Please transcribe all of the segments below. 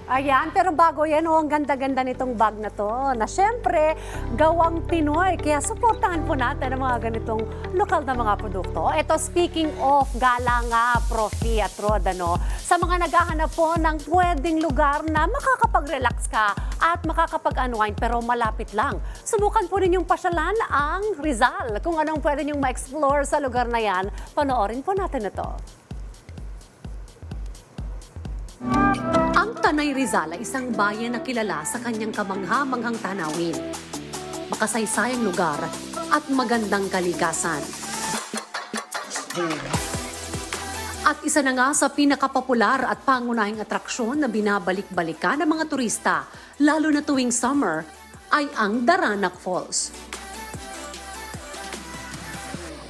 Ayan, pero bago yan, ang ganda-ganda nitong bag na to, na syempre, gawang Pinoy. Kaya supportahan po natin ang mga ganitong lokal na mga produkto. Ito, speaking of gala nga, Profi at Rod, sa mga naghahanap po ng pwedeng lugar na makakapag-relax ka at makakapag-unwind, pero malapit lang. Subukan po ninyong pasyalan ang Rizal. Kung anong pwede nyong ma-explore sa lugar na yan, panoorin po natin ito. Ang Tanay Rizal ay isang bayan na kilala sa kanyang kamangha-manghang tanawin, makasaysayang lugar at magandang kalikasan. At isa na nga sa pinakapopular at pangunahing atraksyon na binabalik-balikan ng mga turista, lalo na tuwing summer, ay ang Daranac Falls.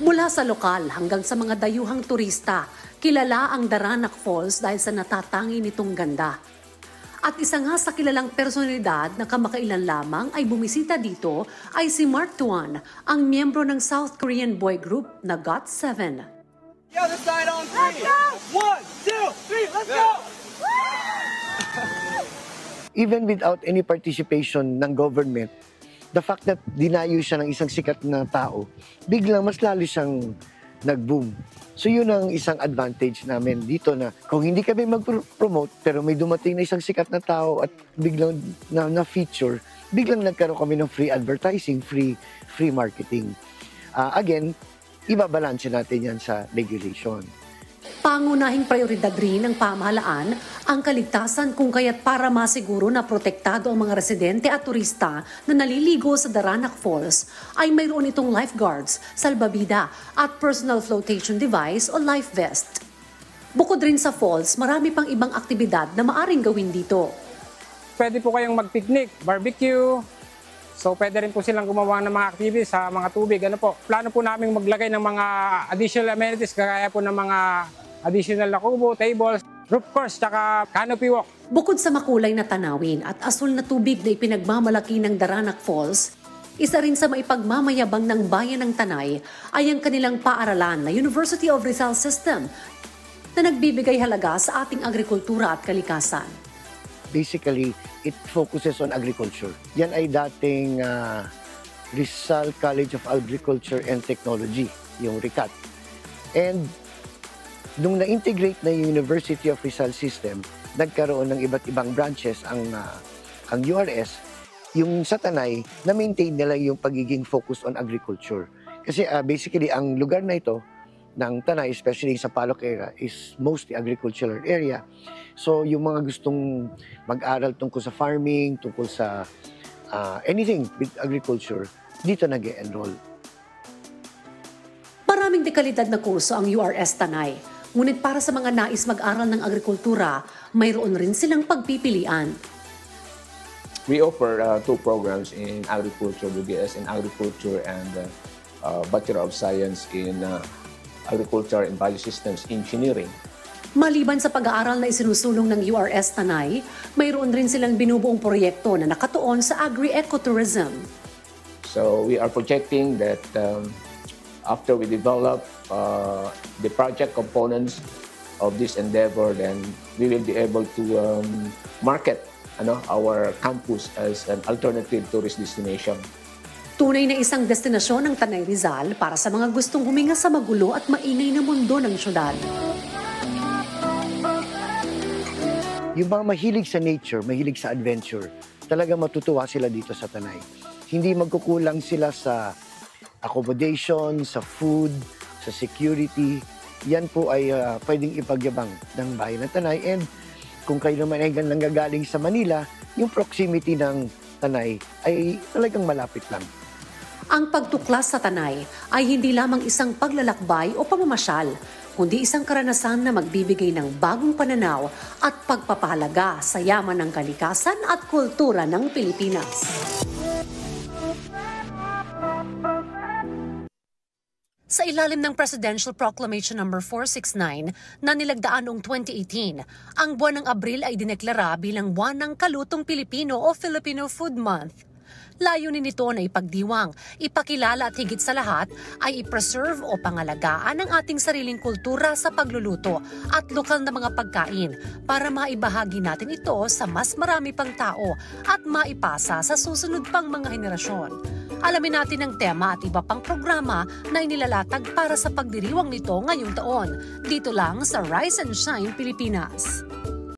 Mula sa lokal hanggang sa mga dayuhang turista, kilala ang Daranac Falls dahil sa natatangi nitong ganda. At isa nga sa kilalang personalidad na kamakailan lamang ay bumisita dito ay si Mark Tuan, ang miyembro ng South Korean boy group na GOT7. The other side on three. 1, 2, 3, let's go! Even without any participation ng government, the fact that dinayo siya ng isang sikat na tao, biglang mas lalo siyang nag-boom. So yun ang isang advantage namin dito na kung hindi kami mag-promote pero may dumating na isang sikat na tao at biglang na-feature, biglang nagkaroon kami ng free advertising, free marketing. Again, ibabalanse natin yan sa regulation. Pangunahing prioridad rin ng pamahalaan ang kaligtasan kung kaya't para masiguro na protektado ang mga residente at turista na naliligo sa Daranac Falls ay mayroon itong lifeguards, salbabida at personal flotation device o life vest. Bukod rin sa falls, marami pang ibang aktibidad na maaring gawin dito. Pwede po kayong mag-picnic, barbecue. So pwede rin po silang gumawa ng mga activities sa mga tubig. Plano po namin maglagay ng mga additional amenities kagaya po ng mga additional na kubo, tables, roof course, tsaka canopy walk. Bukod sa makulay na tanawin at asul na tubig na ipinagmamalaki ng Daranac Falls, isa rin sa maipagmamayabang ng bayan ng Tanay ay ang kanilang paaralan na University of Rizal System na nagbibigay halaga sa ating agrikultura at kalikasan. Basically, it focuses on agriculture. Yan ay dating Rizal College of Agriculture and Technology, yung RICAT. And nung na-integrate na yung University of Rizal System, nagkaroon ng iba't ibang branches ang URS. Yung sa Tanay, na-maintain nila yung pagiging focus on agriculture. Kasi basically, ang lugar na ito, ng Tanay, especially sa Paloc area, is mostly agricultural area. So, yung mga gustong mag-aral tungkol sa farming, tungkol sa anything with agriculture, dito nag-e-enroll. Maraming dekalidad na kurso ang URS Tanay. Ngunit para sa mga nais mag-aral ng agrikultura, mayroon rin silang pagpipilian. We offer two programs in agriculture, BBS in agriculture and Bachelor of Science in Agriculture and Value Systems Engineering. Maliban sa pag-aaral na isinusulong ng URS Tanay, mayroon rin silang binubuong proyekto na nakatuon sa agri-ecotourism. So we are projecting that after we develop the project components of this endeavor, then we will be able to market our campus as an alternative tourist destination. Tunay na isang destinasyon ng Tanay Rizal para sa mga gustong huminga sa magulo at maingay na mundo ng syudad. Yung mga mahilig sa nature, mahilig sa adventure, talaga matutuwa sila dito sa Tanay. Hindi magkukulang sila sa accommodation, sa food, sa security. Yan po ay pwedeng ipagyabang ng bayan ng Tanay. And kung kayo naman ay nanggagaling sa Manila, yung proximity ng Tanay ay talagang malapit lang. Ang pagtuklas sa Tanay ay hindi lamang isang paglalakbay o pamamasyal, kundi isang karanasan na magbibigay ng bagong pananaw at pagpapahalaga sa yaman ng kalikasan at kultura ng Pilipinas. Sa ilalim ng Presidential Proclamation No. 469 na nilagdaan noong 2018, ang buwan ng Abril ay dineklara bilang buwan ng kalutong Pilipino o Filipino Food Month. Layunin nito na ipagdiwang, ipakilala at higit sa lahat ay i-preserve o pangalagaan ang ating sariling kultura sa pagluluto at lokal na mga pagkain para maibahagi natin ito sa mas marami pang tao at maipasa sa susunod pang mga henerasyon. Alamin natin ang tema at iba pang programa na inilalatag para sa pagdiriwang nito ngayong taon. Dito lang sa Rise and Shine Pilipinas.